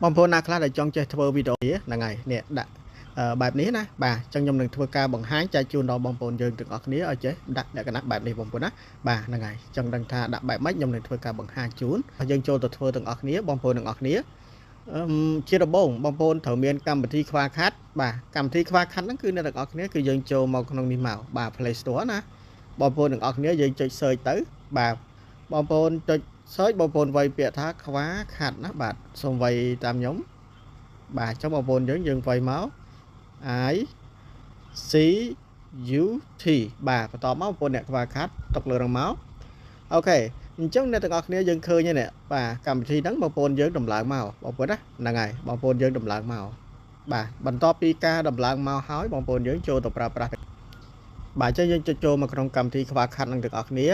បងប្អូនណាខ្លះដែលចង់ចេះធ្វើវីដេអូហ្នឹងហើយនេះដាក់បែបនេះណាបាទអញ្ចឹងខ្ញុំនឹងធ្វើការបង្ហាញចែកជូនដល់បងប្អូនយើងទាំងអស់គ្នាឲ្យចេះដាក់លក្ខណៈបែបនេះបងប្អូនណាបាទហ្នឹងហើយអញ្ចឹងដឹងថាដាក់បែបម៉េចខ្ញុំនឹងធ្វើការបង្ហាញជូនយើងចូលទៅធ្វើទាំងអស់គ្នាបងប្អូនទាំងអស់គ្នាជាដំបូងបងប្អូនត្រូវមានកម្មវិធីខ្វះខាត់បាទកម្មវិធីខ្វះខាត់ហ្នឹងគឺអ្នកទាំងអស់គ្នាគឺយើងចូលមកក្នុងនេះមកបាទ Play Store ណាបងប្អូនទាំងអស់គ្នាយើងចុច search ទៅបាទបងប្អូនចុច search បងប្អូនវាយពាក្យថាខ្វះខាត់ណាបាទសូមវាយតាមខ្ញុំបាទចុះបងប្អូនយើងវាយមក I C U T បាទបន្តមកបងប្អូនអ្នកខ្វះខាត់តុកលើនឹងមកអូខេអញ្ចឹងអ្នកទាំងអស់គ្នាយើងឃើញហើយនេះបាទកម្មវិធីហ្នឹងបងប្អូនយើងដំឡើងមកបងប្អូនណាហ្នឹងហើយបងប្អូនយើងដំឡើងមកបាទបន្ទាប់ពីការដំឡើងមកហើយបងប្អូនយើងចូលទៅប្រើប្រាស់បាទអញ្ចឹងយើងចុចចូលមកក្នុងកម្មវិធីខ្វះខាត់នឹងទាំងអស់គ្នា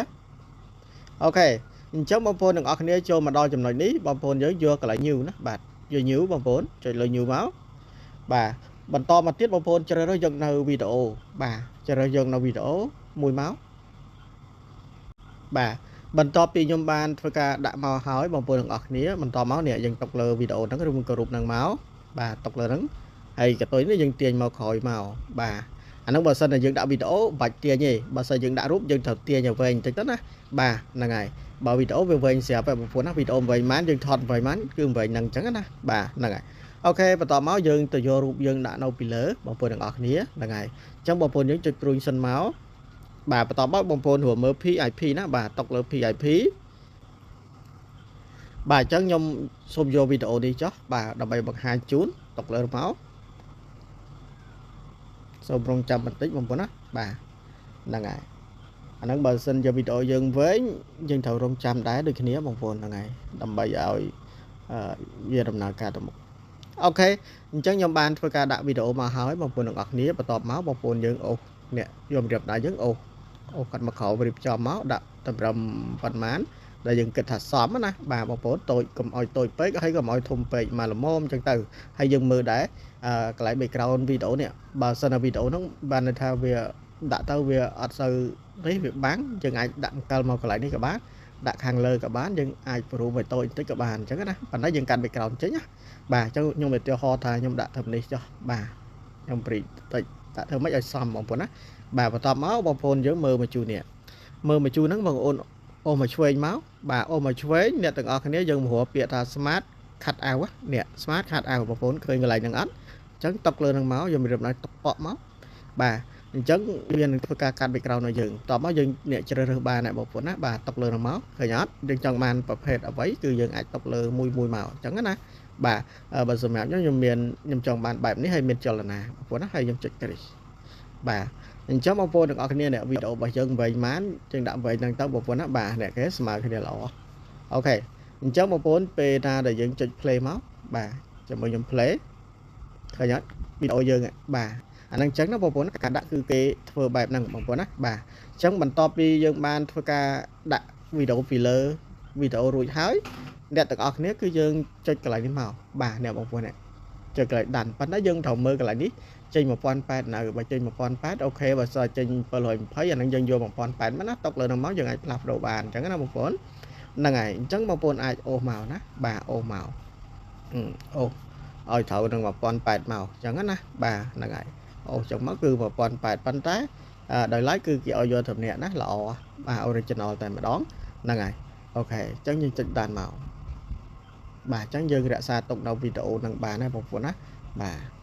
អូខេអញ្ចឹងបងប្អូនទាំងអស់គ្នាចូលមកដល់ចំណុចនេះបងប្អូនយើងយកកន្លែង new ណាបាទយក new បងប្អូនចុចលើ new មកបាទបន្តមកទៀតបងប្អូនជ្រើសរើសយកនៅវីដេអូបាទជ្រើសរើសយកនៅវីដេអូមួយមកបាទបន្ទាប់ពីខ្ញុំបានធ្វើការដាក់មកហើយបងប្អូនទាំងអស់គ្នាបន្តមកនេះយើងតុកលើវីដេអូហ្នឹងឬមួយក៏រូបហ្នឹងមកបាទតុកលើហ្នឹងហើយកតុយនេះយើងទាញមកក្រោយមកបាទអាហ្នឹងបើសិនតែយើងដាក់វីដេអូបាច់ទាញទេបើសិនយើងដាក់រូបយើងត្រូវទាញឲ្យវែងបន្តិចទៅណាបាទហ្នឹងហើយបើវីដេអូវាវែងស្រាប់ហើយបងប្អូនណាវីដេអូវែងម៉ានយើងថតវែងម៉ានគឺវែងហ្នឹងអញ្ចឹងណាបាទហ្នឹងហើយអូខេបន្តមកយើងទៅយករូបយើងដាក់នៅពីលើបងប្អូនទាំងអស់គ្នាហ្នឹងហើយអញ្ចឹងបងប្អូនយើងចុចព្រួយសិនមកបាទបន្តមកបងប្អូនរួមមើល PIP ណាបាទតុកលើ PIP បាទអញ្ចឹងខ្ញុំសូមយកវីដេអូនេះចុះបាទដើម្បីបង្ហាញជូនតុកលើមកសូមរងចាំបន្តិចបងប្អូនណាបាទហ្នឹងហើយអាហ្នឹងបើសិនជាវីដេអូយើងវែងយើងត្រូវរងចាំដែរដូចគ្នាបងប្អូនហ្នឹងហើយដើម្បីឲ្យវាដំណើរការទៅមុខអូខេអញ្ចឹងខ្ញុំបានធ្វើការដាក់វីដេអូមកហើយបងប្អូនទាំងអស់គ្នាបន្ទាប់មកបងប្អូនយើងអូសនេះយករៀបដៃយើងអូសកាត់មកក្រោយរៀបចំមកដាក់តម្រឹមប៉ុន្មានដែលយើងគិតថាសមណាបាទបងប្អូនតូចកុំឲ្យតូចពេកហើយកុំឲ្យធំពេកមកល្មមអញ្ចឹងទៅហើយយើងមើលដែរកន្លែង background វីដេអូនេះបើសិនតែវីដេអូហ្នឹងបានន័យថាវាដាក់ទៅវាអត់សូវនេះវាបាំងយើងអាចដាក់អង្គលមកកន្លែងនេះក៏បានដាក់ខាងលើក៏បានយើងអាចប្រូឲ្យតូចបន្តិចក៏បានអញ្ចឹងណាប៉ុន្តែយើងកាត់ background ចេញណាបាទអញ្ចឹងខ្ញុំឧទាហរណ៍ថាខ្ញុំដាក់ធ្វើនេះចុះបាទខ្ញុំព្រីតិចដាក់ធ្វើម៉េចឲ្យសមបងប្អូនណាបាទបន្ទាប់មកបងប្អូនយើងមើលមកជូននេះមើលមកជូនហ្នឹងបងប្អូនអូសមកឆ្វេងមកបាទអូសមកឆ្វេងអ្នកទាំងអស់គ្នាយើងមករកពាក្យថា smart cut out នេះ smart cut out បងប្អូនឃើញកន្លែងហ្នឹងអត់អញ្ចឹងតុកលើហ្នឹងមកយើងរៀបឡើងតុកប៉ក់មកបាទអញ្ចឹងវានឹងធ្វើការកាត់ background ឲ្យយើងតបមកយើងអ្នកជ្រើសរើសបានដែរបងប្អូនណាបាទតុកលើហ្នឹងមកឃើញអត់យើងចង់បានប្រភេទអ្វីគឺយើងអាចតុកលើមួយមកអញ្ចឹងណាបាទបើសម្រាប់ខ្ញុំចង់បានបែបនេះហើយមានចលនាបងប្អូនណាហើយខ្ញុំចុចគ្រីសបាទអញ្ចឹងបងប្អូនទាំងអស់គ្នាអ្នកវីដេអូរបស់យើងវែងម៉ានយើងដាក់វែងហ្នឹងទៅបងប្អូនណាបាទអ្នកគេស្មើគ្នាល្អអូខេអញ្ចឹងបងប្អូនពេលណាដែលយើងចុច play មកបាទជាមួយខ្ញុំ play ឃើញអត់វីដេអូយើងបាទអាហ្នឹងអញ្ចឹងណាបងប្អូនការដាក់គឺគេធ្វើបែបហ្នឹងបងប្អូនណាបាទអញ្ចឹងបន្ទាប់ពីយើងបានធ្វើការដាក់វីដេអូពីលើវីដេអូរួចហើយអ្នកទាំងអស់គ្នាគឺយើងចុចកន្លែងនេះមកបាទអ្នកបងប្អូនចុចកន្លែងដានប៉ុន្តែយើងត្រូវមើលកន្លែងនេះចេញ1080នៅបើចេញ1080អូខេបើសិនចេញ720អាហ្នឹងយើងយក1080មកណាតុកលើហ្នឹងមកយើងអាចផ្លាស់ប្ដូរបានអញ្ចឹងណាបងប្អូនហ្នឹងហើយអញ្ចឹងបងប្អូនអាចអូសមកណាបាទអូសមកអូសឲ្យត្រូវនឹង1080មកអញ្ចឹងណាបាទហ្នឹងហើយអូសចឹងមកគឺ1080ប៉ុន្តែដោយឡែកគឺគេឲ្យយកទៅម្នាក់ណាល្អបាទ original តែម្ដងហ្នឹងហើយអូខេអញ្ចឹងយើងចុចដានមកបាទអញ្ចឹងយើងរក្សាទុកនៅវីដេអូនឹងបានណាបងប្អូនណាបាទ